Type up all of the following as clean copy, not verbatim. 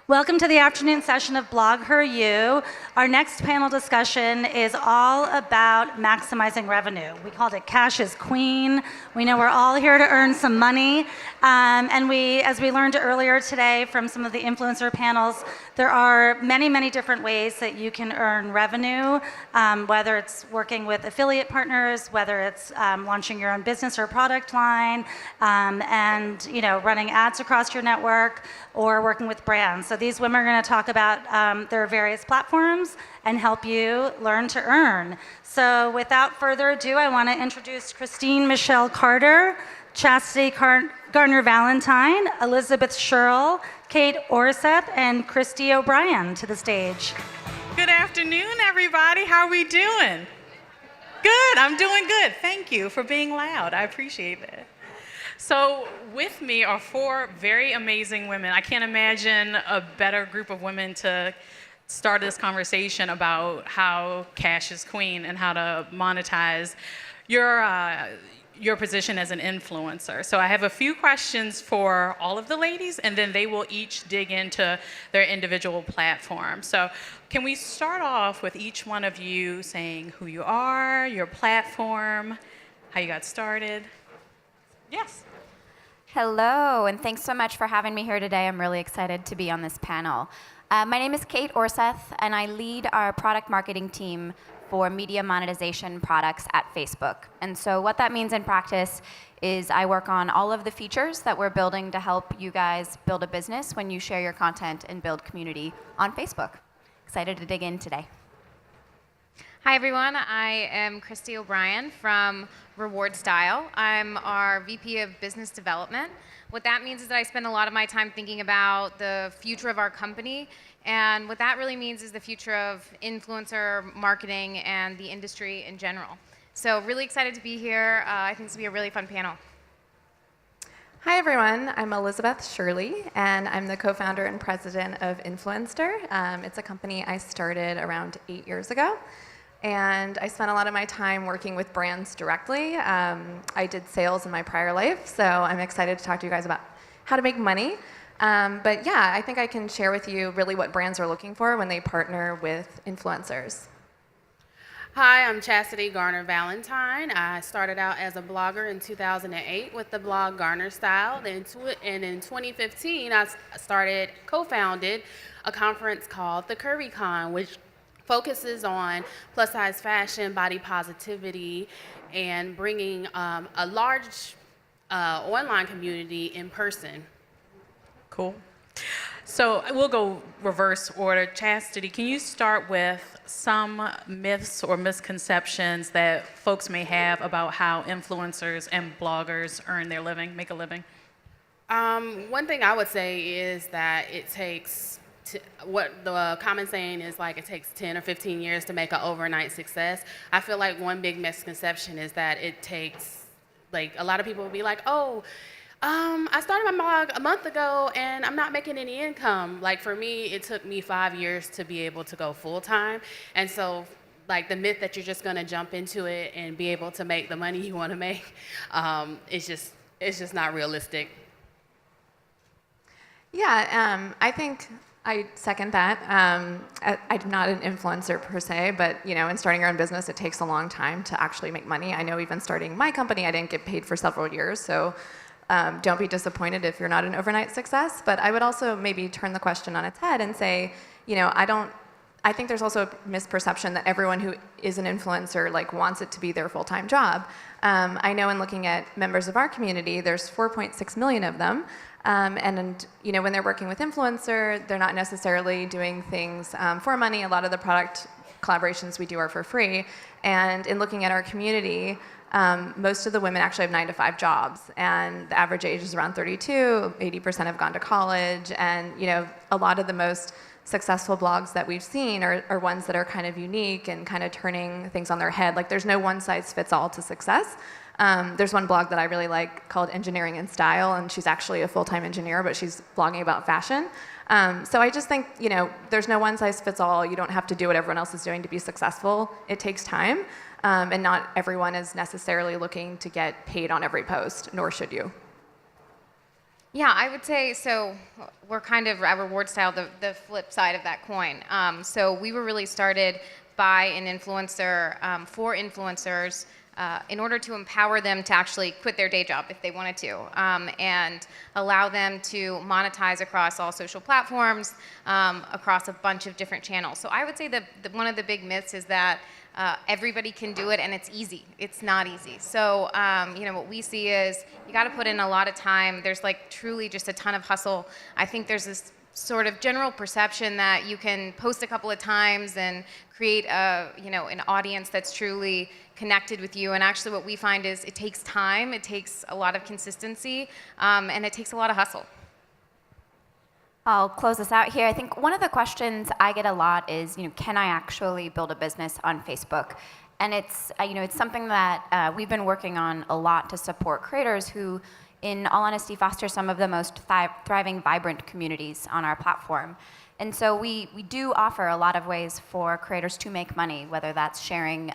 Welcome to the afternoon session of BlogHer U. Our next panel discussion is all about maximizing revenue. We called it Cash is Queen. We know we're all here to earn some money. And as we learned earlier today from some of the influencer panels, there are many, many different ways that you can earn revenue, whether it's working with affiliate partners, whether it's launching your own business or product line, and running ads across your network, or working with brands. So these women are going to talk about their various platforms and help you learn to earn. So without further ado, I want to introduce Christine Michelle Carter, Chastity Garner-Valentine, Elizabeth Sherrill, Kate Orseth, and Christy O'Brien to the stage. Good afternoon, everybody. How are we doing? Good. I'm doing good. Thank you for being loud. I appreciate it. So with me are four very amazing women. I can't imagine a better group of women to start this conversation about how cash is queen and how to monetize your position as an influencer. So I have a few questions for all of the ladies, and then they will each dig into their individual platforms. So can we start off with each one of you saying who you are, your platform, how you got started? Yes. Hello, and thanks so much for having me here today. I'm really excited to be on this panel. My name is Kate Orseth, and I lead our product marketing team for media monetization products at Facebook. And so what that means in practice is I work on all of the features that we're building to help you guys build a business when you share your content and build community on Facebook. Excited to dig in today. Hi everyone, I am Christy O'Brien from Reward Style. I'm our VP of Business Development. What that means is that I spend a lot of my time thinking about the future of our company, and what that really means is the future of influencer marketing and the industry in general. So really excited to be here. I think this will be a really fun panel. Hi everyone, I'm Elizabeth Shirley, and I'm the co-founder and president of Influencer. It's a company I started around 8 years ago. And I spent a lot of my time working with brands directly. I did sales in my prior life, so I'm excited to talk to you guys about how to make money. But yeah, I think I can share with you really what brands are looking for when they partner with influencers. Hi, I'm Chastity Garner-Valentine. I started out as a blogger in 2008 with the blog Garner Style. And in 2015, I co-founded a conference called the CurvyCon, which focuses on plus-size fashion, body positivity, and bringing a large online community in person. Cool. So we'll go reverse order. Chastity, can you start with some myths or misconceptions that folks may have about how influencers and bloggers earn their living, make a living? One thing I would say is that it takes what the common saying is, like, it takes 10 or 15 years to make an overnight success. I feel like one big misconception is that it takes, like, a lot of people will be like, oh, I started my blog a month ago and I'm not making any income. Like, for me, it took me 5 years to be able to go full time. And so, like, the myth that you're just gonna jump into it and be able to make the money you wanna make, it's just not realistic. Yeah, I think I second that. I'm not an influencer per se, but in starting your own business, it takes a long time to actually make money. I know even starting my company, I didn't get paid for several years, so don't be disappointed if you're not an overnight success. But I would also maybe turn the question on its head and say, I think there's also a misperception that everyone who is an influencer wants it to be their full-time job. I know in looking at members of our community, there's 4.6 million of them. And when they're working with influencer, they're not necessarily doing things for money. A lot of the product collaborations we do are for free. And in looking at our community, most of the women actually have 9-to-5 jobs, and the average age is around 32. 80% have gone to college, and a lot of the most successful blogs that we've seen are ones that are kind of unique and kind of turning things on their head. Like, there's no one size fits all to success. There's one blog that I really like called Engineering in Style, and she's actually a full-time engineer, but she's blogging about fashion. So I just think, there's no one size fits all. You don't have to do what everyone else is doing to be successful. It takes time, and not everyone is necessarily looking to get paid on every post, nor should you. Yeah, I would say so. We're kind of at Reward Style, the flip side of that coin. So we were really started by an influencer for influencers in order to empower them to actually quit their day job if they wanted to, and allow them to monetize across all social platforms, across a bunch of different channels. So I would say that one of the big myths is that everybody can do it and it's easy. It's not easy. So what we see is you got to put in a lot of time. There's like truly just a ton of hustle. I think there's this sort of general perception that you can post a couple of times and create an audience that's truly connected with you. And actually what we find is it takes time, it takes a lot of consistency, and it takes a lot of hustle. I'll close this out here. I think one of the questions I get a lot is, can I actually build a business on Facebook? And it's something that we've been working on a lot to support creators who, in all honesty, foster some of the most thriving, vibrant communities on our platform. And so we do offer a lot of ways for creators to make money, whether that's sharing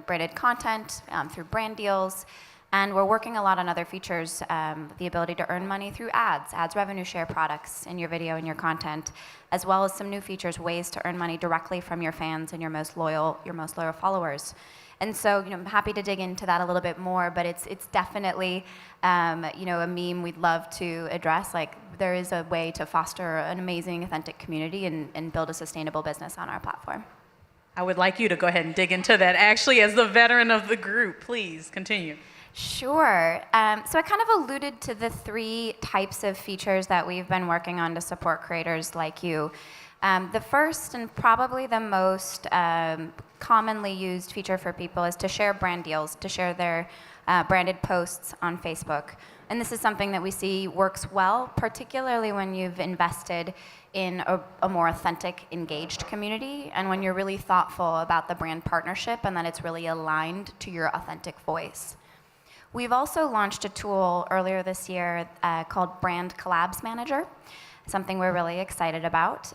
branded content through brand deals. And we're working a lot on other features, the ability to earn money through ads revenue share products in your video and your content, as well as some new features, ways to earn money directly from your fans and your most loyal followers. And so, I'm happy to dig into that a little bit more, but it's definitely, a meme we'd love to address. Like, there is a way to foster an amazing, authentic community and build a sustainable business on our platform. I would like you to go ahead and dig into that. Actually, as the veteran of the group, please continue. Sure. So I kind of alluded to the 3 types of features that we've been working on to support creators like you. The first and probably the most commonly used feature for people is to share brand deals, to share their branded posts on Facebook. And this is something that we see works well, particularly when you've invested in a more authentic, engaged community, and when you're really thoughtful about the brand partnership and that it's really aligned to your authentic voice. We've also launched a tool earlier this year called Brand Collabs Manager, something we're really excited about.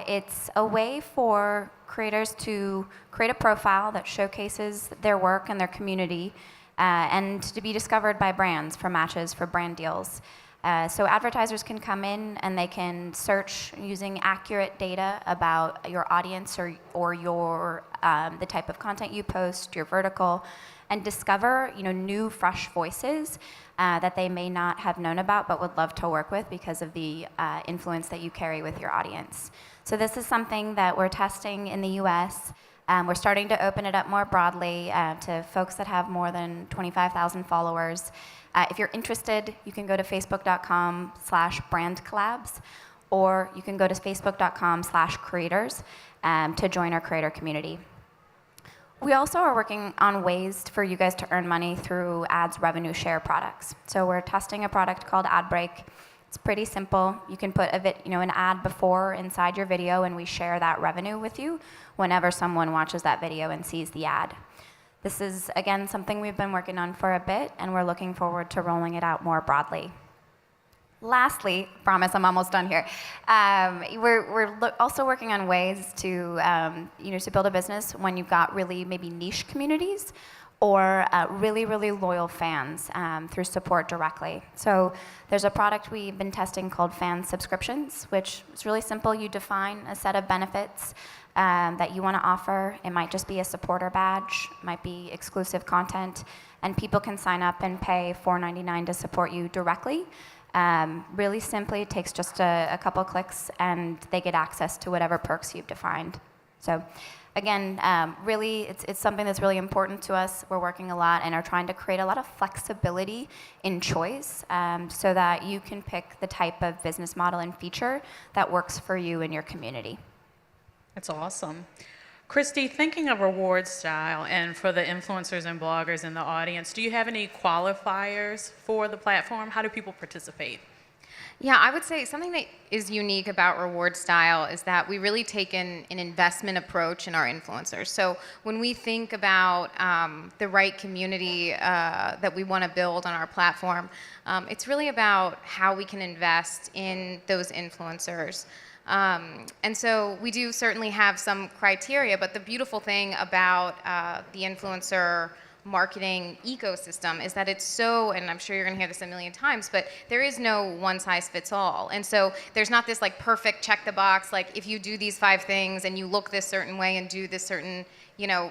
It's a way for creators to create a profile that showcases their work and their community and to be discovered by brands for matches for brand deals. So advertisers can come in and they can search using accurate data about your audience or your the type of content you post, your vertical, and discover new fresh voices that they may not have known about but would love to work with because of the influence that you carry with your audience. So this is something that we're testing in the US. We're starting to open it up more broadly to folks that have more than 25,000 followers. If you're interested, you can go to facebook.com/brandcollabs, or you can go to facebook.com/creators to join our creator community. We also are working on ways for you guys to earn money through ads revenue share products. So we're testing a product called Ad Break. It's pretty simple. You can put an ad before inside your video, and we share that revenue with you whenever someone watches that video and sees the ad. This is, again, something we've been working on for a bit, and we're looking forward to rolling it out more broadly. Lastly, promise I'm almost done here. We're also working on ways to to build a business when you've got really maybe niche communities or really loyal fans through support directly. So there's a product we've been testing called Fan Subscriptions, which is really simple. You define a set of benefits that you want to offer. It might just be a supporter badge, might be exclusive content, and people can sign up and pay $4.99 to support you directly. Really simply, it takes just a couple clicks and they get access to whatever perks you've defined. So again, really, it's something that's really important to us. We're working a lot and are trying to create a lot of flexibility in choice so that you can pick the type of business model and feature that works for you and your community. That's awesome. Christy, thinking of reward style and for the influencers and bloggers in the audience, do you have any qualifiers for the platform? How do people participate? Yeah, I would say something that is unique about Reward Style is that we really take an investment approach in our influencers. So when we think about the right community that we want to build on our platform, it's really about how we can invest in those influencers. And so we do certainly have some criteria, but the beautiful thing about the influencer marketing ecosystem is that it's so, and I'm sure you're going to hear this a million times, but there is no one size fits all. And so there's not this like perfect check the box, like if you do these 5 things and you look this certain way and do this certain,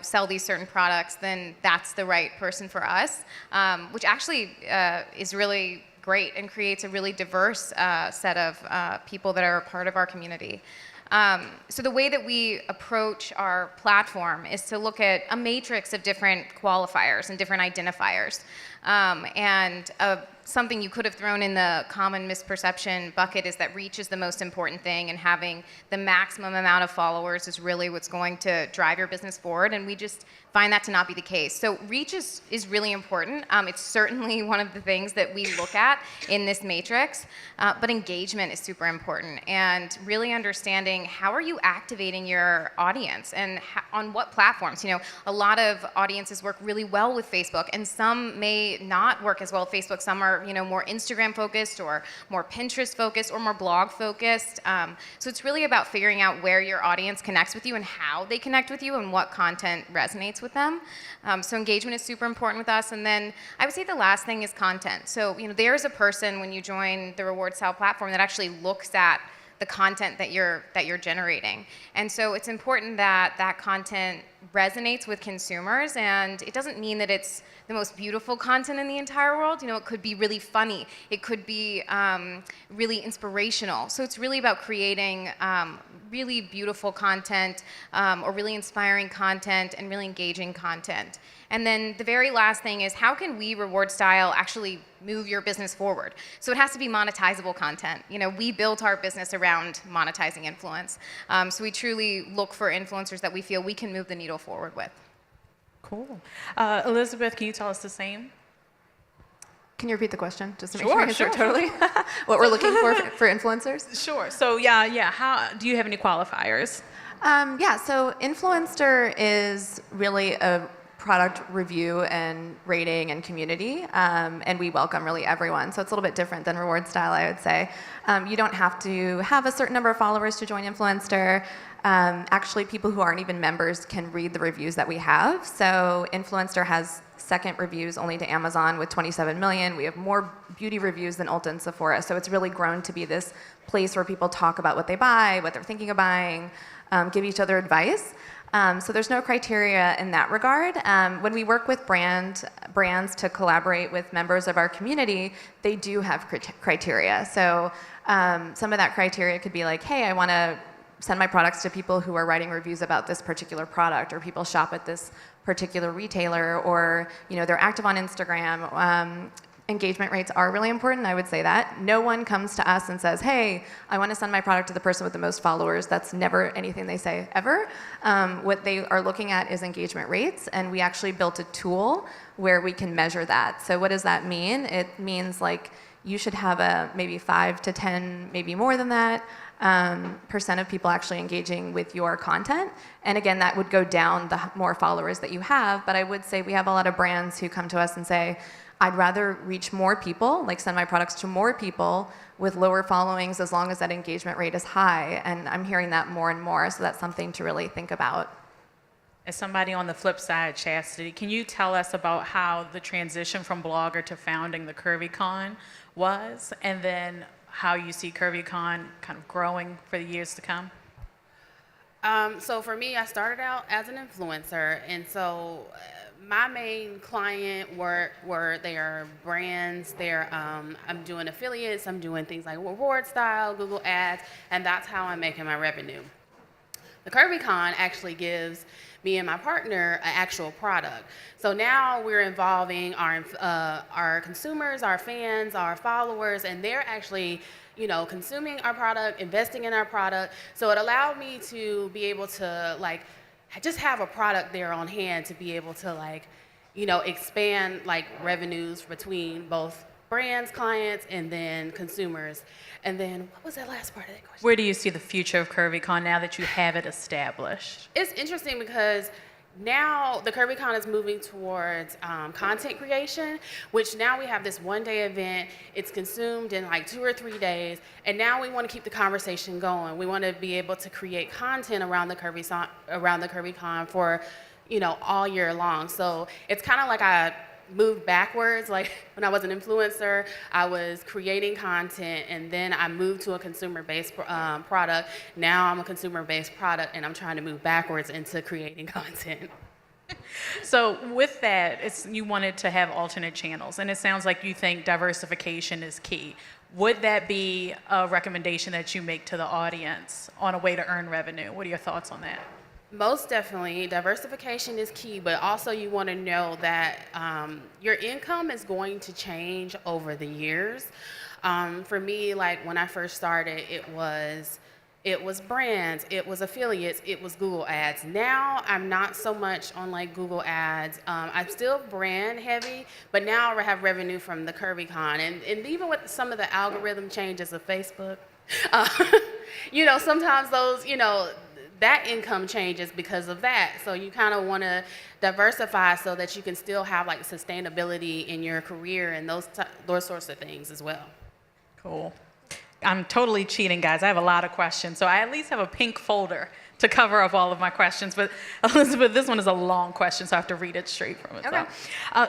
sell these certain products, then that's the right person for us, which actually is really great and creates a really diverse set of people that are a part of our community. So the way that we approach our platform is to look at a matrix of different qualifiers and different identifiers. Something you could have thrown in the common misperception bucket is that reach is the most important thing, and having the maximum amount of followers is really what's going to drive your business forward, and we just find that to not be the case. So reach is really important. It's certainly one of the things that we look at in this matrix, but engagement is super important, and really understanding how are you activating your audience and on what platforms. A lot of audiences work really well with Facebook, and some may not work as well with Facebook. Some are more Instagram focused or more Pinterest focused or more blog focused. So it's really about figuring out where your audience connects with you and how they connect with you and what content resonates with them. So engagement is super important with us. And then I would say the last thing is content. So there's a person when you join the Reward Style platform that actually looks at the content that you're generating. And so it's important that that content resonates with consumers, and it doesn't mean that it's the most beautiful content in the entire world. It could be really funny. It could be really inspirational. So it's really about creating really beautiful content or really inspiring content and really engaging content. And then the very last thing is, how can we, Reward Style, actually move your business forward? So it has to be monetizable content. We built our business around monetizing influence. So we truly look for influencers that we feel we can move the needle forward with. Cool. Elizabeth, can you tell us the same? Can you repeat the question, just to make Sure, sure I answer sure. totally? What we're looking for influencers? Sure. So yeah. How do you have any qualifiers? So Influencer is really a product review and rating and community, and we welcome really everyone. So it's a little bit different than Reward Style, I would say. You don't have to have a certain number of followers to join Influencer. Actually, people who aren't even members can read the reviews that we have. So Influencer has second reviews only to Amazon with 27 million. We have more beauty reviews than Ulta and Sephora. So it's really grown to be this place where people talk about what they buy, what they're thinking of buying, give each other advice. So there's no criteria in that regard. When we work with brands to collaborate with members of our community, they do have criteria. So some of that criteria could be like, hey, I want to send my products to people who are writing reviews about this particular product, or people shop at this particular retailer, or they're active on Instagram. Engagement rates are really important, I would say that. No one comes to us and says, hey, I want to send my product to the person with the most followers. That's never anything they say, ever. What they are looking at is engagement rates, and we actually built a tool where we can measure that. So what does that mean? It means like you should have maybe 5 to 10, maybe more than that, % of people actually engaging with your content. And again, that would go down the more followers that you have. But I would say we have a lot of brands who come to us and say, I'd rather reach more people, like send my products to more people with lower followings as long as that engagement rate is high. And I'm hearing that more and more, so that's something to really think about. As somebody on the flip side, Chastity, can you tell us about how the transition from blogger to founding the CurvyCon was, and then how you see CurvyCon kind of growing for the years to come? So for me, I started out as an influencer, and so my main client were their brands. I'm doing affiliates. I'm doing things like Reward Style, Google Ads, and that's how I'm making my revenue. The CurvyCon actually gives me and my partner an actual product. So now we're involving our consumers, our fans, our followers, and they're actually consuming our product, investing in our product. So it allowed me to be able to just have a product there on hand to be able to expand revenues between both brands, clients, and then consumers. And then what was that last part of that question? Where do you see the future of CurvyCon now that you have it established? It's interesting because now the CurvyCon is moving towards content creation, which now we have this one-day event. It's consumed in 2 or 3 days, and now we want to keep the conversation going. We want to be able to create content around the CurvyCon for all year long. So it's kind of like I moved backwards. Like when I was an influencer, I was creating content, and then I moved to a consumer-based product. Now I'm a consumer-based product, and I'm trying to move backwards into creating content. So with that, you wanted to have alternate channels, and it sounds like you think diversification is key. Would that be a recommendation that you make to the audience on a way to earn revenue? What are your thoughts on that? Most definitely, diversification is key, but also you want to know that your income is going to change over the years. For me, like when I first started, it was brands, it was affiliates, it was Google ads. Now I'm not so much on like Google ads. I'm still brand heavy, but now I have revenue from the CurvyCon, and even with some of the algorithm changes of Facebook, sometimes those, that income changes because of that. So you kind of want to diversify so that you can still have like sustainability in your career and those sorts of things as well. Cool. I'm totally cheating, guys. I have a lot of questions, so I at least have a pink folder to cover up all of my questions. But Elizabeth, this one is a long question, so I have to read it straight from it. Okay.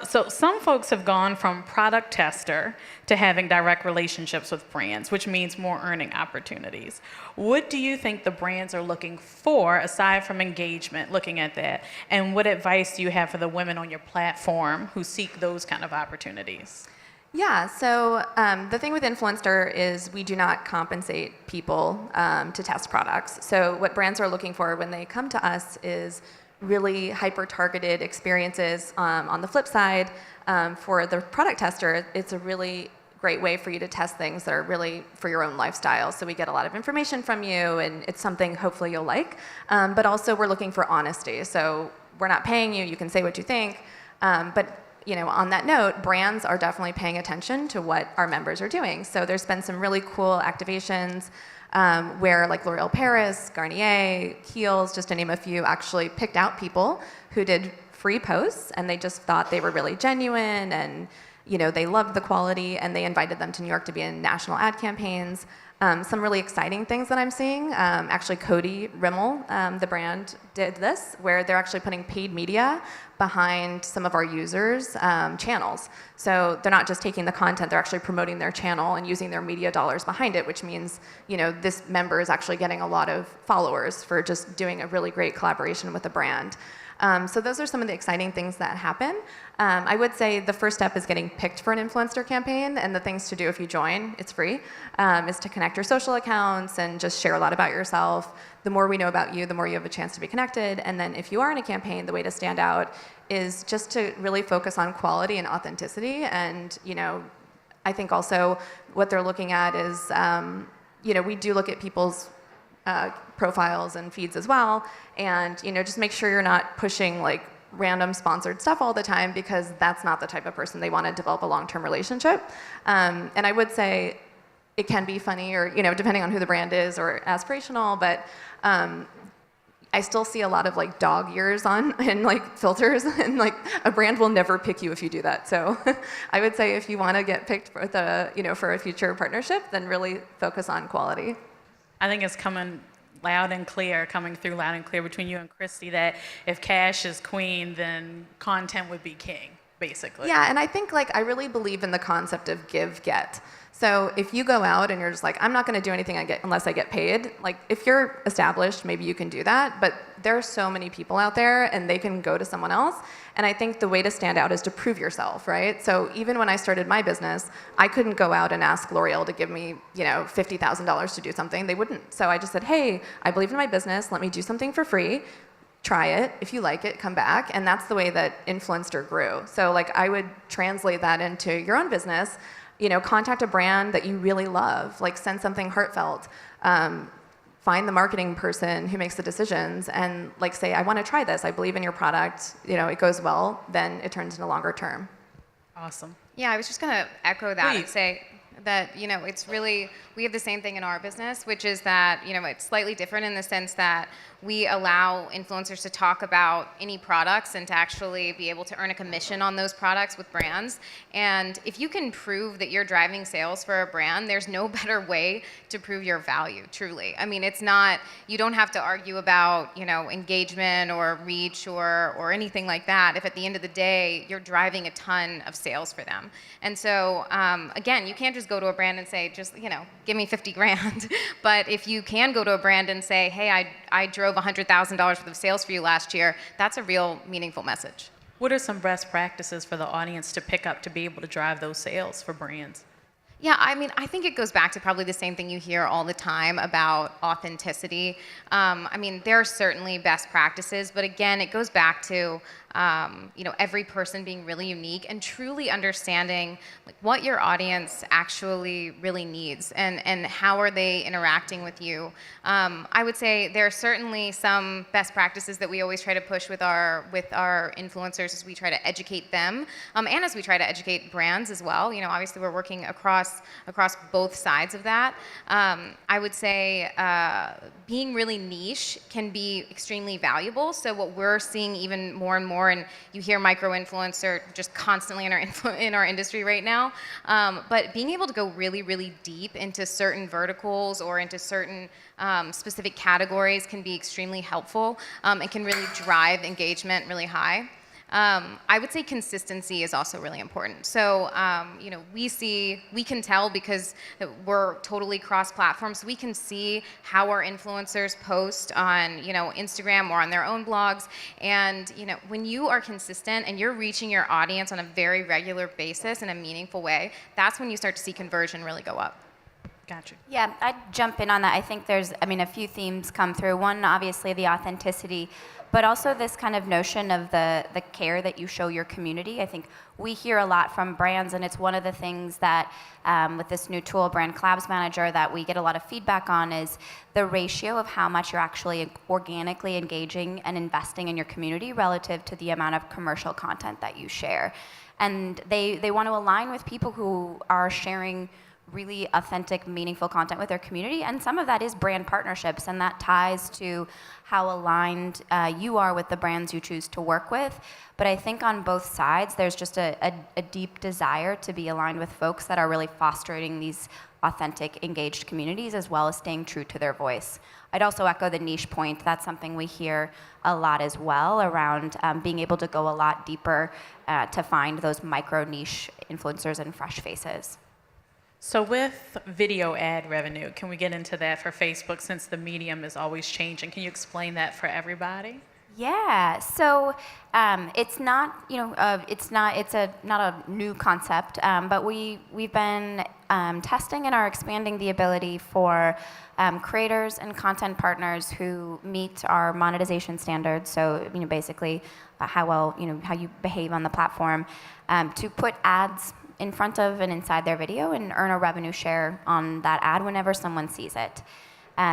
So some folks have gone from product tester to having direct relationships with brands, which means more earning opportunities. What do you think the brands are looking for, aside from engagement, looking at that? And what advice do you have for the women on your platform who seek those kind of opportunities? Yeah, so the thing with Influencer is we do not compensate people to test products. So what brands are looking for when they come to us is really hyper-targeted experiences. On the flip side, for the product tester, it's a really great way for you to test things that are really for your own lifestyle. So we get a lot of information from you, and it's something hopefully you'll like. But also we're looking for honesty. So we're not paying you, you can say what you think, but on that note, brands are definitely paying attention to what our members are doing. So there's been some really cool activations where like L'Oreal Paris, Garnier, Kiehl's, just to name a few, actually picked out people who did free posts, and they just thought they were really genuine, and they loved the quality, and they invited them to New York to be in national ad campaigns. Some really exciting things that I'm seeing, actually Cody Rimmel, the brand, did this, where they're actually putting paid media behind some of our users' channels. So they're not just taking the content, they're actually promoting their channel and using their media dollars behind it, which means, this member is actually getting a lot of followers for just doing a really great collaboration with a brand. So those are some of the exciting things that happen. I would say the first step is getting picked for an influencer campaign, and the things to do if you join, it's free, is to connect your social accounts and just share a lot about yourself. The more we know about you, the more you have a chance to be connected. And then if you are in a campaign, the way to stand out is just to really focus on quality and authenticity. And, I think also what they're looking at is, we do look at people's profiles and feeds as well, and just make sure you're not pushing like random sponsored stuff all the time, because that's not the type of person they want to develop a long-term relationship. And I would say it can be funny, or depending on who the brand is, or aspirational, but I still see a lot of like dog ears on and like filters, and like a brand will never pick you if you do that. So I would say if you want to get picked for for a future partnership, then really focus on quality. I think it's coming through loud and clear between you and Christy that if cash is queen, then content would be king, basically. Yeah, and I think I really believe in the concept of give, get. So if you go out and you're just like, I'm not going to do anything unless I get paid, if you're established, maybe you can do that, but there are so many people out there and they can go to someone else. And I think the way to stand out is to prove yourself, right? So even when I started my business, I couldn't go out and ask L'Oreal to give me, $50,000 to do something. They wouldn't. So I just said, hey, I believe in my business. Let me do something for free. Try it. If you like it, come back. And that's the way that Influencer grew. So I would translate that into your own business. Contact a brand that you really love, send something heartfelt, find the marketing person who makes the decisions, and say, I want to try this, I believe in your product, it goes well, then it turns into longer term. Awesome. Yeah, I was just going to echo that and say, that, it's really, we have the same thing in our business, which is that, it's slightly different in the sense that we allow influencers to talk about any products and to actually be able to earn a commission on those products with brands. And if you can prove that you're driving sales for a brand, there's no better way to prove your value, truly. I mean, it's not, you don't have to argue about, engagement or reach or anything like that if at the end of the day, you're driving a ton of sales for them. And so, again, you can't just go to a brand and say, just, give me 50 grand. But if you can go to a brand and say, hey, I drove $100,000 worth of sales for you last year, that's a real meaningful message. What are some best practices for the audience to pick up to be able to drive those sales for brands? Yeah, I mean, I think it goes back to probably the same thing you hear all the time about authenticity. I mean, there are certainly best practices, but again, it goes back to every person being really unique and truly understanding what your audience actually really needs and how are they interacting with you. I would say there are certainly some best practices that we always try to push with our influencers as we try to educate them and as we try to educate brands as well. Obviously we're working across both sides of that. I would say being really niche can be extremely valuable. So what we're seeing even more and more, and you hear micro-influencer just constantly in our industry right now, but being able to go really, really deep into certain verticals or into certain specific categories can be extremely helpful and can really drive engagement really high. I would say consistency is also really important. So, we can tell because we're totally cross-platform, so we can see how our influencers post on, Instagram or on their own blogs. And, when you are consistent and you're reaching your audience on a very regular basis in a meaningful way, that's when you start to see conversion really go up. Gotcha. Yeah, I'd jump in on that. I think there's, a few themes come through. One, obviously, the authenticity, but also this kind of notion of the care that you show your community. I think we hear a lot from brands, and it's one of the things that with this new tool, Brand Collabs Manager, that we get a lot of feedback on is the ratio of how much you're actually organically engaging and investing in your community relative to the amount of commercial content that you share. And they want to align with people who are sharing really authentic, meaningful content with their community, and some of that is brand partnerships, and that ties to how aligned you are with the brands you choose to work with. But I think on both sides, there's just a deep desire to be aligned with folks that are really fostering these authentic, engaged communities, as well as staying true to their voice. I'd also echo the niche point. That's something we hear a lot as well around being able to go a lot deeper to find those micro niche influencers and fresh faces. So with video ad revenue, can we get into that for Facebook since the medium is always changing? Can you explain that for everybody? Yeah, so it's not, it's not a new concept, but we've been testing and are expanding the ability for creators and content partners who meet our monetization standards. So, basically how well, how you behave on the platform, to put ads in front of and inside their video and earn a revenue share on that ad whenever someone sees it.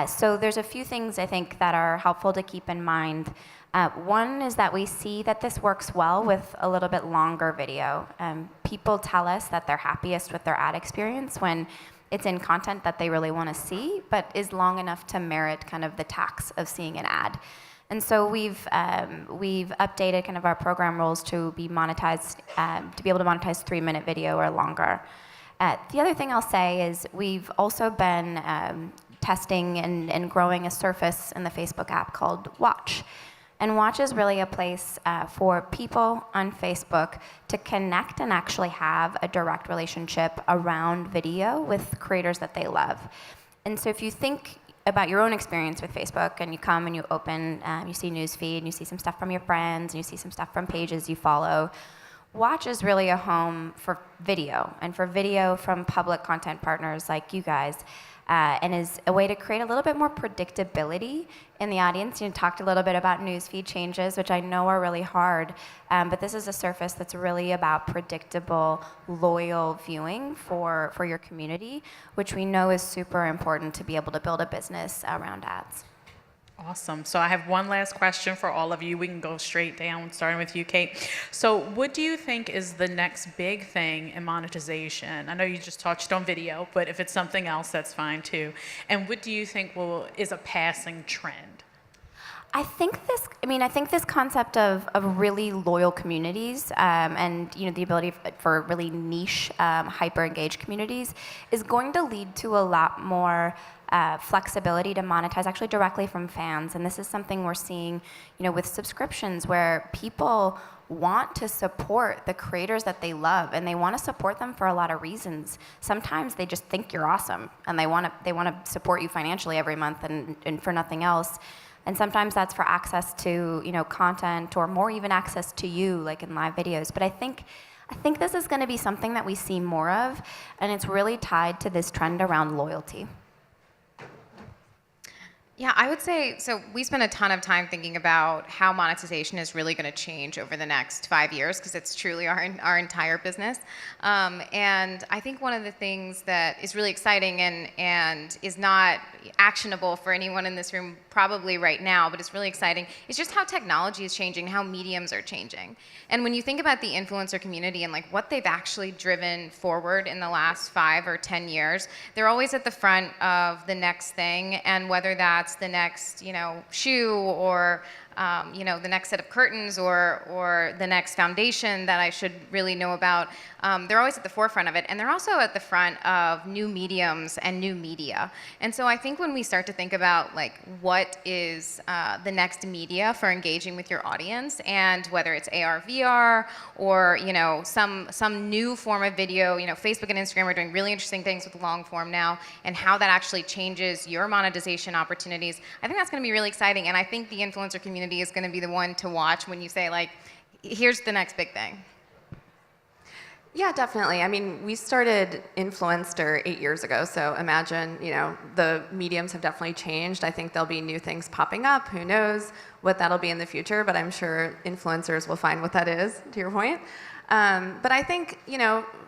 So there's a few things I think that are helpful to keep in mind. One is that we see that this works well with a little bit longer video. People tell us that they're happiest with their ad experience when it's in content that they really want to see, but is long enough to merit kind of the tax of seeing an ad. And so we've updated kind of our program rules to be monetized, to be able to monetize 3-minute video or longer. The other thing I'll say is we've also been testing and growing a surface in the Facebook app called Watch. And Watch is really a place for people on Facebook to connect and actually have a direct relationship around video with creators that they love. And so if you think about your own experience with Facebook, and you come and you open, you see newsfeed, and you see some stuff from your friends, and you see some stuff from pages you follow. Watch is really a home for video, and for video from public content partners like you guys, and is a way to create a little bit more predictability in the audience. You talked a little bit about newsfeed changes, which I know are really hard, but this is a surface that's really about predictable, loyal viewing for your community, which we know is super important to be able to build a business around ads. Awesome. So I have one last question for all of you. We can go straight down, starting with you, Kate. So what do you think is the next big thing in monetization? I know you just touched on video, but if it's something else, that's fine too. And what do you think is a passing trend? I think this concept of really loyal communities and the ability for really niche, hyper engaged communities is going to lead to a lot more flexibility to monetize actually directly from fans. And this is something we're seeing, with subscriptions where people want to support the creators that they love, and they want to support them for a lot of reasons. Sometimes they just think you're awesome, and they want to support you financially every month and for nothing else. And sometimes that's for access to, content or more even access to you, like in live videos. But I think this is going to be something that we see more of, and it's really tied to this trend around loyalty. Yeah, I would say, so we spend a ton of time thinking about how monetization is really going to change over the next 5 years, because it's truly our entire business. And I think one of the things that is really exciting and is not actionable for anyone in this room probably right now, but it's really exciting, is just how technology is changing, how mediums are changing. And when you think about the influencer community and like what they've actually driven forward in the last 5 or 10 years, they're always at the front of the next thing, and whether that's the next, shoe or the next set of curtains or the next foundation that I should really know about. They're always at the forefront of it, and they're also at the front of new mediums and new media. And so I think when we start to think about like what is the next media for engaging with your audience, and whether it's AR, VR, or some new form of video, Facebook and Instagram are doing really interesting things with long form now, and how that actually changes your monetization opportunities. I think that's going to be really exciting, and I think the influencer community is going to be the one to watch when you say like, here's the next big thing. Yeah, definitely. I mean, we started Influencer 8 years ago, so imagine, the mediums have definitely changed. I think there'll be new things popping up. Who knows what that'll be in the future, but I'm sure influencers will find what that is, to your point. But I think,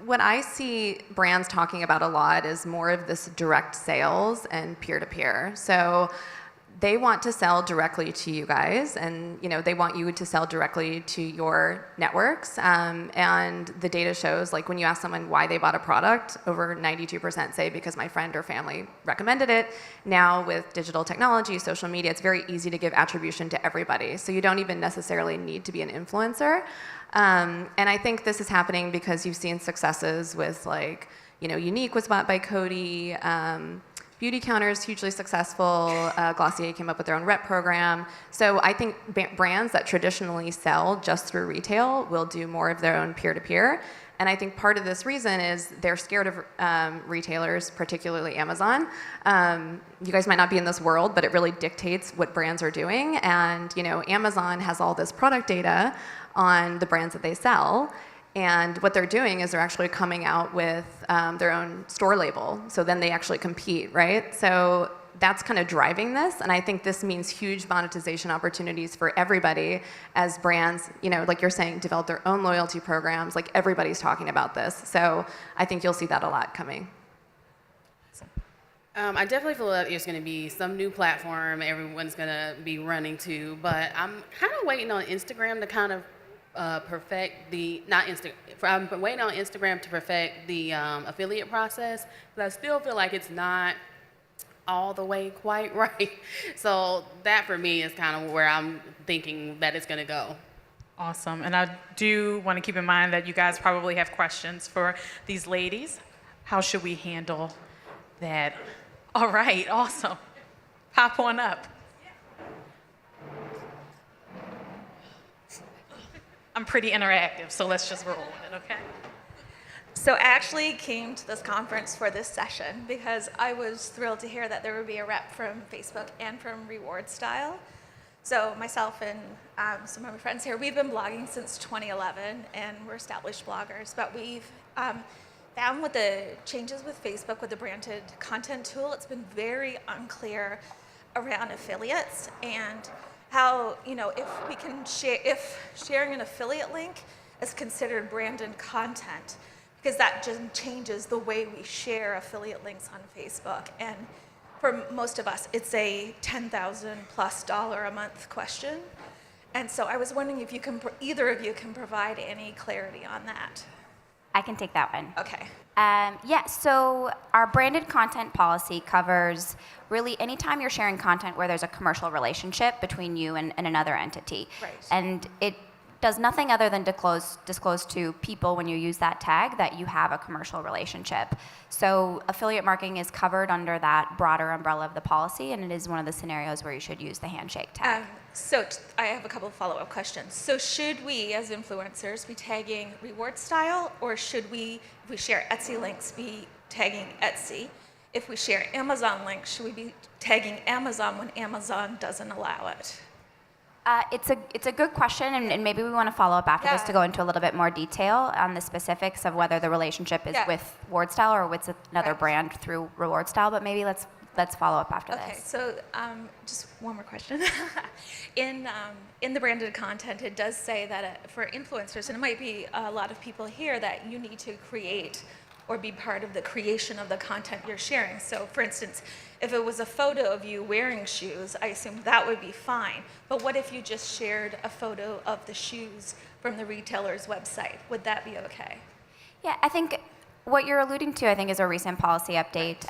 what I see brands talking about a lot is more of this direct sales and peer-to-peer. So they want to sell directly to you guys, and they want you to sell directly to your networks. And the data shows, like when you ask someone why they bought a product, over 92% say because my friend or family recommended it. Now with digital technology, social media, it's very easy to give attribution to everybody. So you don't even necessarily need to be an influencer. And I think this is happening because you've seen successes with Unique was bought by Cody. Beauty Counter is hugely successful. Glossier came up with their own rep program. So I think brands that traditionally sell just through retail will do more of their own peer-to-peer. And I think part of this reason is they're scared of retailers, particularly Amazon. You guys might not be in this world, but it really dictates what brands are doing. And Amazon has all this product data on the brands that they sell. And what they're doing is they're actually coming out with their own store label. So then they actually compete, right? So that's kind of driving this. And I think this means huge monetization opportunities for everybody as brands, like you're saying, develop their own loyalty programs. Like everybody's talking about this. So I think you'll see that a lot coming. I definitely feel that there's going to be some new platform everyone's going to be running to. But I'm kind of waiting on Instagram to kind of perfect the, I'm waiting on Instagram to perfect the affiliate process, but I still feel like it's not all the way quite right. So that for me is kind of where I'm thinking that it's going to go. Awesome. And I do want to keep in mind that you guys probably have questions for these ladies. How should we handle that? All right, awesome. Pop on up. I'm pretty interactive, so let's just roll with it, okay? So I actually came to this conference for this session because I was thrilled to hear that there would be a rep from Facebook and from Reward Style. So myself and some of my friends here, we've been blogging since 2011, and we're established bloggers, but we've found with the changes with Facebook, with the branded content tool, it's been very unclear around affiliates and how, if we can share, if sharing an affiliate link is considered branded content, because that just changes the way we share affiliate links on Facebook. And for most of us, it's a $10,000+ a month question. And so I was wondering if either of you can provide any clarity on that. I can take that one. Okay. Yeah, so our branded content policy covers really anytime you're sharing content where there's a commercial relationship between you and another entity. Right. And it does nothing other than disclose to people when you use that tag that you have a commercial relationship. So affiliate marketing is covered under that broader umbrella of the policy, and it is one of the scenarios where you should use the handshake tag. I have a couple of follow-up questions. So should we, as influencers, be tagging reward style, or should we, if we share Etsy links, be tagging Etsy? If we share Amazon links, should we be tagging Amazon when Amazon doesn't allow it? It's a good question, and maybe we want to follow up after this to go into a little bit more detail on the specifics of whether the relationship is with WardStyle or with another brand through RewardStyle. But maybe let's follow up after this. Okay, so just one more question. In the branded content, it does say that for influencers, and it might be a lot of people here, that you need to create or be part of the creation of the content you're sharing. So for instance, if it was a photo of you wearing shoes, I assume that would be fine. But what if you just shared a photo of the shoes from the retailer's website? Would that be okay? Yeah, I think what you're alluding to, I think, is a recent policy update.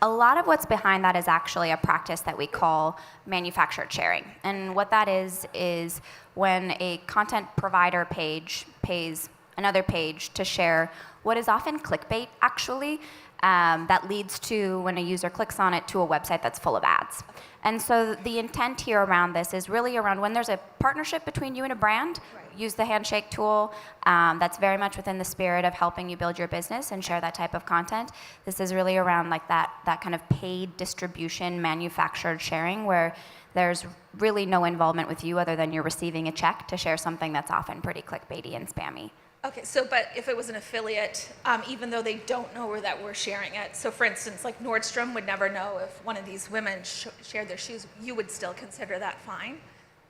A lot of what's behind that is actually a practice that we call manufactured sharing. And what that is when a content provider page pays another page to share what is often clickbait, actually, that leads to, when a user clicks on it, to a website that's full of ads. And so the intent here around this is really around when there's a partnership between you and a brand, use the handshake tool. That's very much within the spirit of helping you build your business and share that type of content. This is really around like that kind of paid distribution, manufactured sharing, where there's really no involvement with you other than you're receiving a check to share something that's often pretty clickbaity and spammy. Okay, so but if it was an affiliate, even though they don't know where that we're sharing it, so for instance, like Nordstrom would never know if one of these women shared their shoes, you would still consider that fine?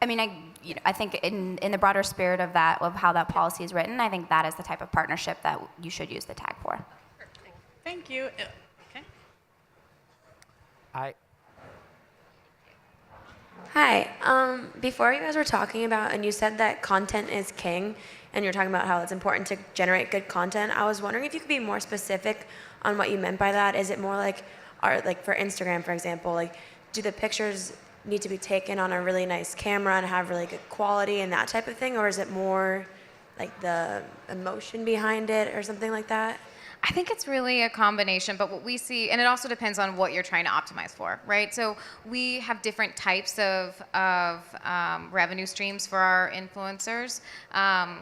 I mean, I think in the broader spirit of that, of how that policy is written, I think that is the type of partnership that you should use the tag for. Thank you. Okay. Hi. Before you guys were talking about, and you said that content is king, and you're talking about how it's important to generate good content. I was wondering if you could be more specific on what you meant by that. Is it more like for Instagram, for example, like do the pictures need to be taken on a really nice camera and have really good quality and that type of thing, or is it more like the emotion behind it or something like that? I think it's really a combination, but what we see, and it also depends on what you're trying to optimize for, right? So we have different types of revenue streams for our influencers.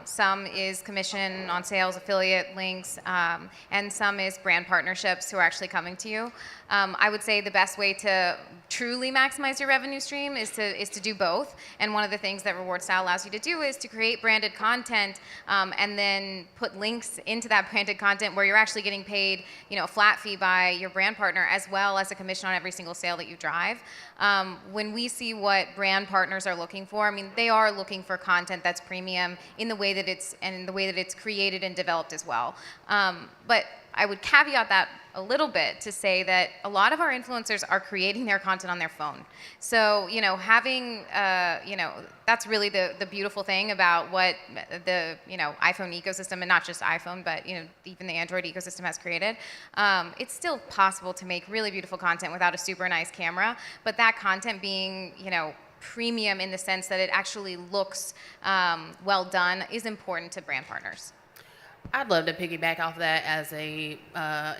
Some is commission on sales, affiliate links, and some is brand partnerships who are actually coming to you. I would say the best way to truly maximize your revenue stream is to do both. And one of the things that RewardStyle allows you to do is to create branded content and then put links into that branded content where you're actually getting paid, a flat fee by your brand partner as well as a commission on every single sale that you drive. When we see what brand partners are looking for, I mean, they are looking for content that's premium in the way that it's created and developed as well. But I would caveat that a little bit to say that a lot of our influencers are creating their content on their phone. So, having, that's really the beautiful thing about what the, iPhone ecosystem, and not just iPhone, but, even the Android ecosystem has created. It's still possible to make really beautiful content without a super nice camera, but that content being, premium in the sense that it actually looks well done is important to brand partners. I'd love to piggyback off that as a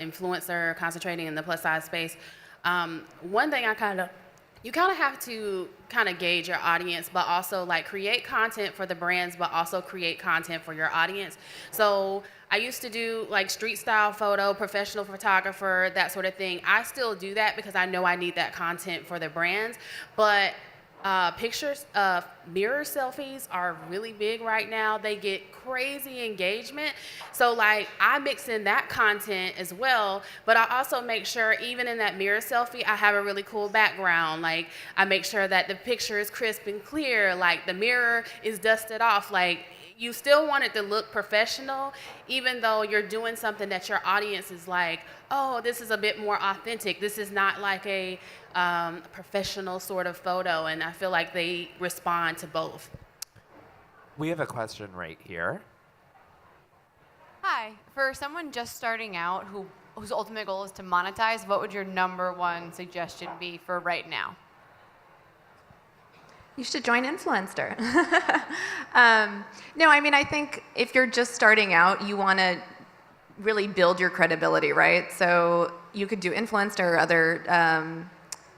influencer concentrating in the plus size space. One thing you kind of have to kind of gauge your audience, but also like create content for the brands, but also create content for your audience. So I used to do like street style photo, professional photographer, that sort of thing. I still do that because I know I need that content for the brands, but pictures of mirror selfies are really big right now. They get crazy engagement. So like I mix in that content as well, but I also make sure even in that mirror selfie, I have a really cool background. Like I make sure that the picture is crisp and clear, like the mirror is dusted off. Like, you still want it to look professional, even though you're doing something that your audience is like, oh, this is a bit more authentic. This is not like a professional sort of photo, and I feel like they respond to both. We have a question right here. Hi, for someone just starting out whose ultimate goal is to monetize, what would your #1 suggestion be for right now? You should join Influencer. No, I mean, I think if you're just starting out, you want to really build your credibility, right? So you could do Influencer or other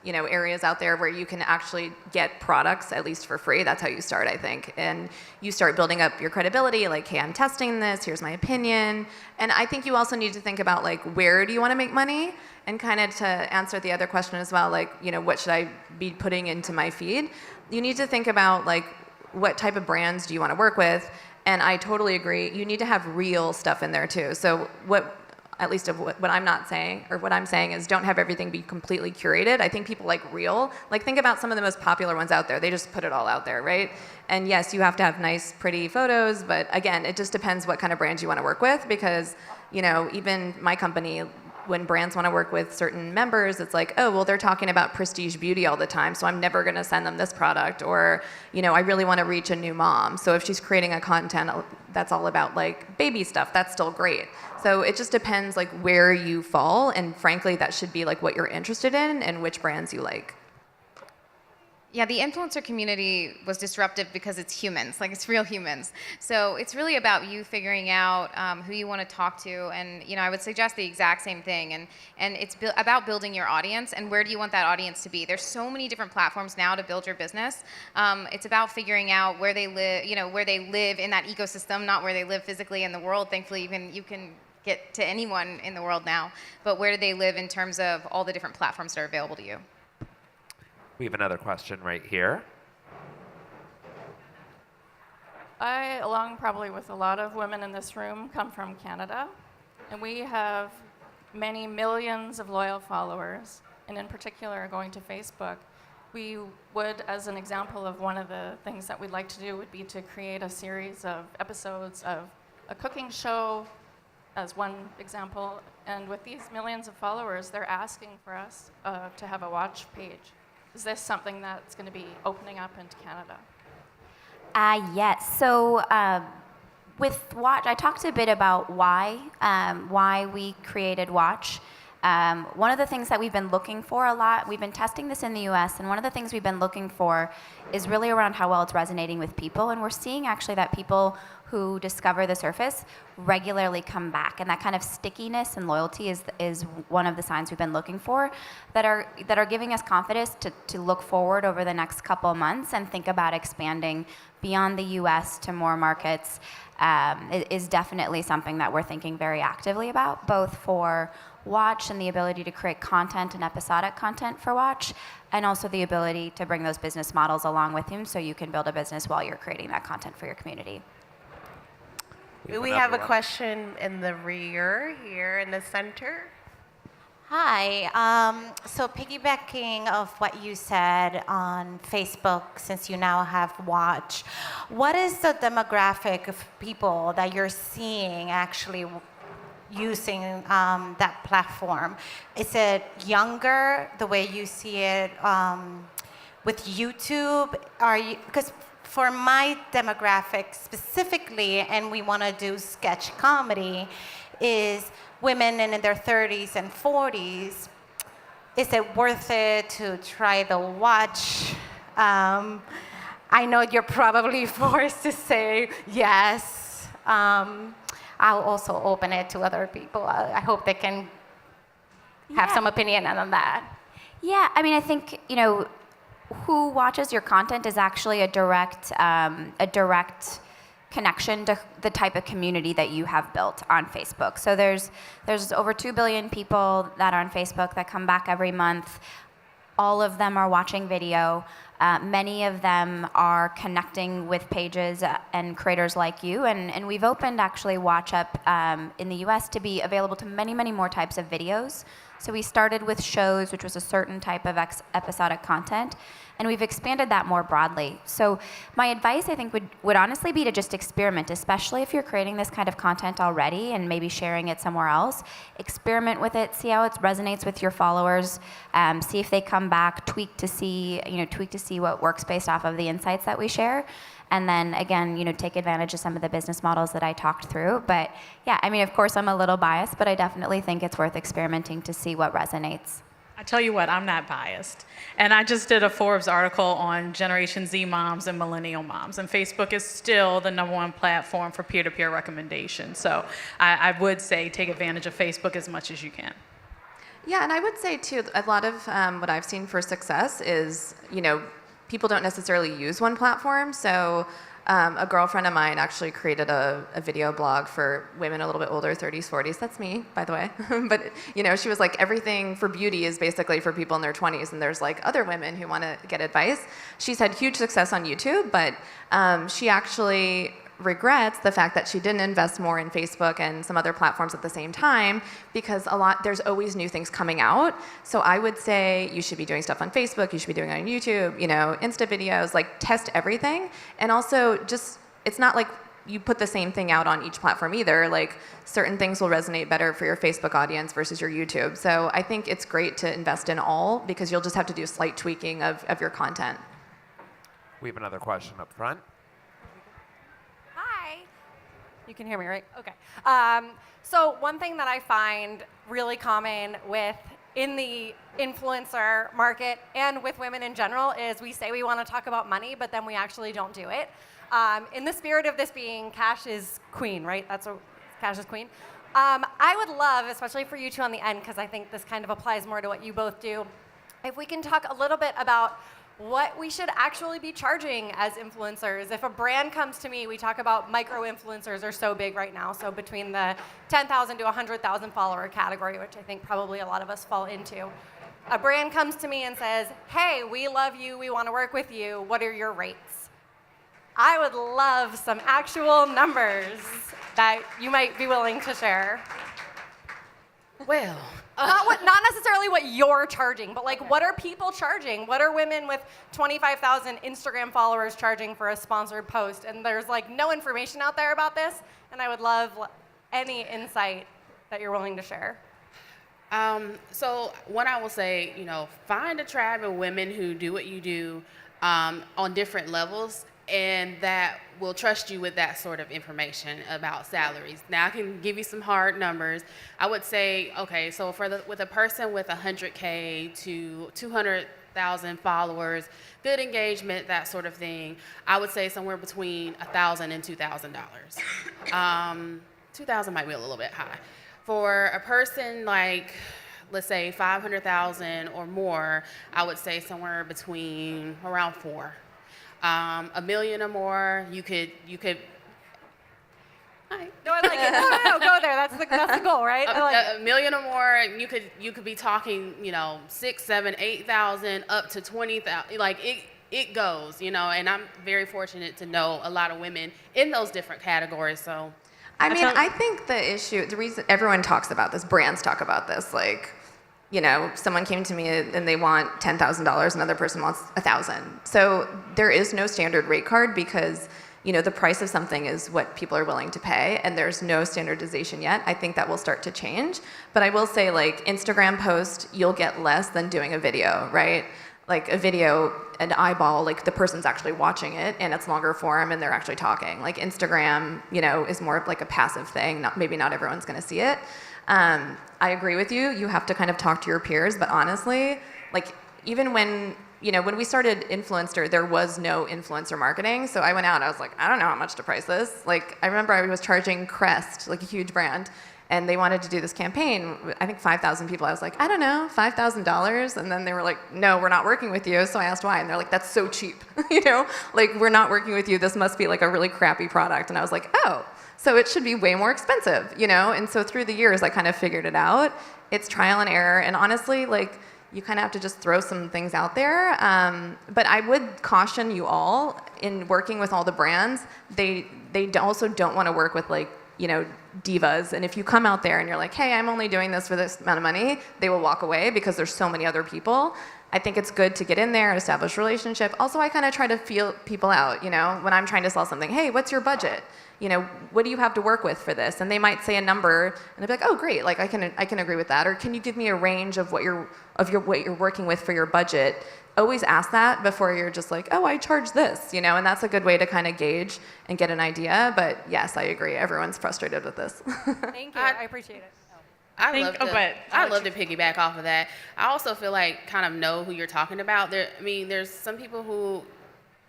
areas out there where you can actually get products, at least for free. That's how you start, I think. And you start building up your credibility, like, hey, I'm testing this, here's my opinion. And I think you also need to think about, like, where do you want to make money? And kind of to answer the other question as well, like, what should I be putting into my feed? You need to think about, like, what type of brands do you want to work with? And I totally agree. You need to have real stuff in there too. So what I'm not saying, or what I'm saying is, don't have everything be completely curated. I think people like real. Like, think about some of the most popular ones out there. They just put it all out there, right? And yes, you have to have nice, pretty photos, but again, it just depends what kind of brands you want to work with, because, even my company, when brands want to work with certain members, it's like, oh, well, they're talking about prestige beauty all the time, so I'm never going to send them this product. Or, I really want to reach a new mom. So if she's creating a content that's all about, like, baby stuff, that's still great. So it just depends, like, where you fall, and frankly, that should be, like, what you're interested in and which brands you like. Yeah, the influencer community was disruptive because it's humans, like, it's real humans. So it's really about you figuring out who you want to talk to, and I would suggest the exact same thing. And it's about building your audience, and where do you want that audience to be? There's so many different platforms now to build your business. It's about figuring out where they live, where they live in that ecosystem, not where they live physically in the world. Thankfully, you can get to anyone in the world now, but where do they live in terms of all the different platforms that are available to you? We have another question right here. I, along probably with a lot of women in this room, come from Canada, and we have many millions of loyal followers, and in particular, going to Facebook, we would, as an example of one of the things that we'd like to do, would be to create a series of episodes of a cooking show, as one example, and with these millions of followers, they're asking for us to have a watch page. Is this something that's going to be opening up into Canada? Yes. So with Watch, I talked a bit about why we created Watch. One of the things that we've been looking for a lot, we've been testing this in the US, and one of the things we've been looking for is really around how well it's resonating with people. And we're seeing actually that people who discover the surface regularly come back, and that kind of stickiness and loyalty is one of the signs we've been looking for that are giving us confidence to look forward over the next couple months and think about expanding beyond the US to more markets. Is definitely something that we're thinking very actively about, both for Watch and the ability to create content and episodic content for Watch, and also the ability to bring those business models along with you so you can build a business while you're creating that content for your community. We have a question in the rear here in the center. Hi. So piggybacking of what you said on Facebook, since you now have Watch, what is the demographic of people that you're seeing actually using that platform? Is it younger, the way you see it with YouTube? Because for my demographic specifically, and we want to do sketch comedy, is women in their 30s and 40s. Is it worth it to try the Watch? I know you're probably forced to say yes. I'll also open it to other people. I hope they can have some opinion on that. Yeah, I mean, I think, who watches your content is actually a direct connection to the type of community that you have built on Facebook. So there's over 2 billion people that are on Facebook that come back every month. All of them are watching video. Many of them are connecting with pages and creators like you. And we've opened actually Watch Up in the US to be available to many, many more types of videos. So we started with shows, which was a certain type of episodic content, and we've expanded that more broadly. So my advice, I think, would honestly be to just experiment, especially if you're creating this kind of content already and maybe sharing it somewhere else. Experiment with it, see how it resonates with your followers, see if they come back, tweak to see what works based off of the insights that we share. And then again, take advantage of some of the business models that I talked through. But yeah, I mean, of course, I'm a little biased, but I definitely think it's worth experimenting to see what resonates. I tell you what, I'm not biased. And I just did a Forbes article on Generation Z moms and millennial moms. And Facebook is still the #1 platform for peer-to-peer recommendations. So I would say take advantage of Facebook as much as you can. Yeah, and I would say too, a lot of what I've seen for success is, people don't necessarily use one platform. So a girlfriend of mine actually created a video blog for women a little bit older, 30s, 40s. That's me, by the way. But, she was like, everything for beauty is basically for people in their 20s, and there's like other women who want to get advice. She's had huge success on YouTube, but she actually regrets the fact that she didn't invest more in Facebook and some other platforms at the same time, because there's always new things coming out. So I would say you should be doing stuff on Facebook, you should be doing it on YouTube, Insta videos, like test everything. And also it's not like you put the same thing out on each platform either. Like certain things will resonate better for your Facebook audience versus your YouTube. So I think it's great to invest in all, because you'll just have to do slight tweaking of your content. We have another question up front. You can hear me, right? Okay. So one thing that I find really common in the influencer market and with women in general is we say we want to talk about money, but then we actually don't do it. In the spirit of this being cash is queen, right? That's what cash is queen. I would love, especially for you two on the end, because I think this kind of applies more to what you both do, if we can talk a little bit about what we should actually be charging as influencers. If a brand comes to me, we talk about micro-influencers are so big right now, so between the 10,000 to 100,000 follower category, which I think probably a lot of us fall into. A brand comes to me and says, hey, we love you, we want to work with you, what are your rates? I would love some actual numbers that you might be willing to share. Well, not necessarily what you're charging, but like what are people charging? What are women with 25,000 Instagram followers charging for a sponsored post? And there's like no information out there about this, and I would love any insight that you're willing to share. So what I will say, find a tribe of women who do what you do on different levels, and that will trust you with that sort of information about salaries. Now, I can give you some hard numbers. I would say, okay, so with a person with 100K to 200,000 followers, good engagement, that sort of thing, I would say somewhere between $1,000 and $2,000. $2,000 might be a little bit high. For a person like, let's say 500,000 or more, I would say somewhere between around $4. $1 million or more, you could. No, I like it. No, go there. That's the goal, right? $1 million or more, you could be talking, 6, 7, 8,000 up to 20,000. Like it goes, and I'm very fortunate to know a lot of women in those different categories. So, I think the reason everyone talks about this, brands talk about this, like, someone came to me and they want $10,000, another person wants $1,000. So there is no standard rate card, because, the price of something is what people are willing to pay, and there's no standardization yet. I think that will start to change. But I will say, like, Instagram post, you'll get less than doing a video, right? Like a video, an eyeball, like the person's actually watching it, and it's longer form, and they're actually talking. Like Instagram, is more of like a passive thing. Maybe not everyone's gonna see it. I agree with you. You have to kind of talk to your peers, but honestly, like even when we started Influencer, there was no influencer marketing. So I went out, I was like, I don't know how much to price this. Like I remember I was charging Crest, like a huge brand, and they wanted to do this campaign. I think 5,000 people. I was like, I don't know, $5,000. And then they were like, no, we're not working with you. So I asked why, and they're like, that's so cheap. Like we're not working with you. This must be like a really crappy product. And I was like, oh. So it should be way more expensive, And so through the years, I kind of figured it out. It's trial and error. And honestly, like, you kind of have to just throw some things out there. But I would caution you all in working with all the brands. They also don't want to work with like divas. And if you come out there and you're like, hey, I'm only doing this for this amount of money, they will walk away because there's so many other people. I think it's good to get in there and establish a relationship. Also, I kind of try to feel people out, when I'm trying to sell something. Hey, what's your budget? What do you have to work with for this? And they might say a number, and they'll be like, oh, great, like I can agree with that. Or can you give me a range of what you're working with for your budget? Always ask that before you're just like, oh, I charge this, and that's a good way to kind of gauge and get an idea. But yes, I agree. Everyone's frustrated with this. Thank you. I appreciate it. I love to piggyback off of that. I also feel like kind of know who you're talking about. There's some people who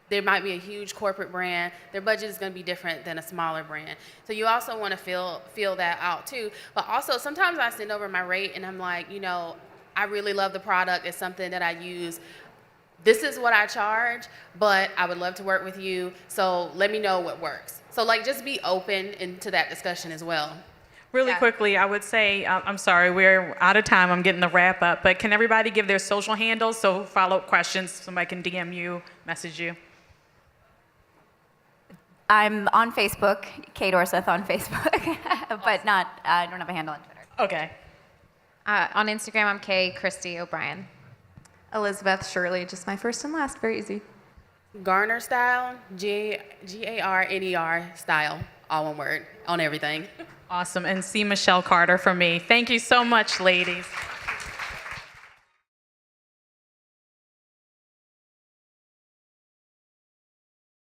there might be a huge corporate brand. Their budget is going to be different than a smaller brand. So you also want to feel that out too. But also sometimes I send over my rate and I'm like, I really love the product. It's something that I use. This is what I charge, but I would love to work with you. So let me know what works. So just be open into that discussion as well. Really quickly, I would say, I'm sorry, we're out of time. I'm getting the wrap up, but can everybody give their social handles so follow-up questions, somebody can DM you, message you? I'm on Facebook, Kate Orseth on Facebook, but I don't have a handle on Twitter. Okay. On Instagram, I'm Christy O'Brien. Elizabeth Shirley, just my first and last, very easy. Garner Style, Garner Style, all one word, on everything. Awesome. And C. Michelle Carter for me. Thank you so much, ladies.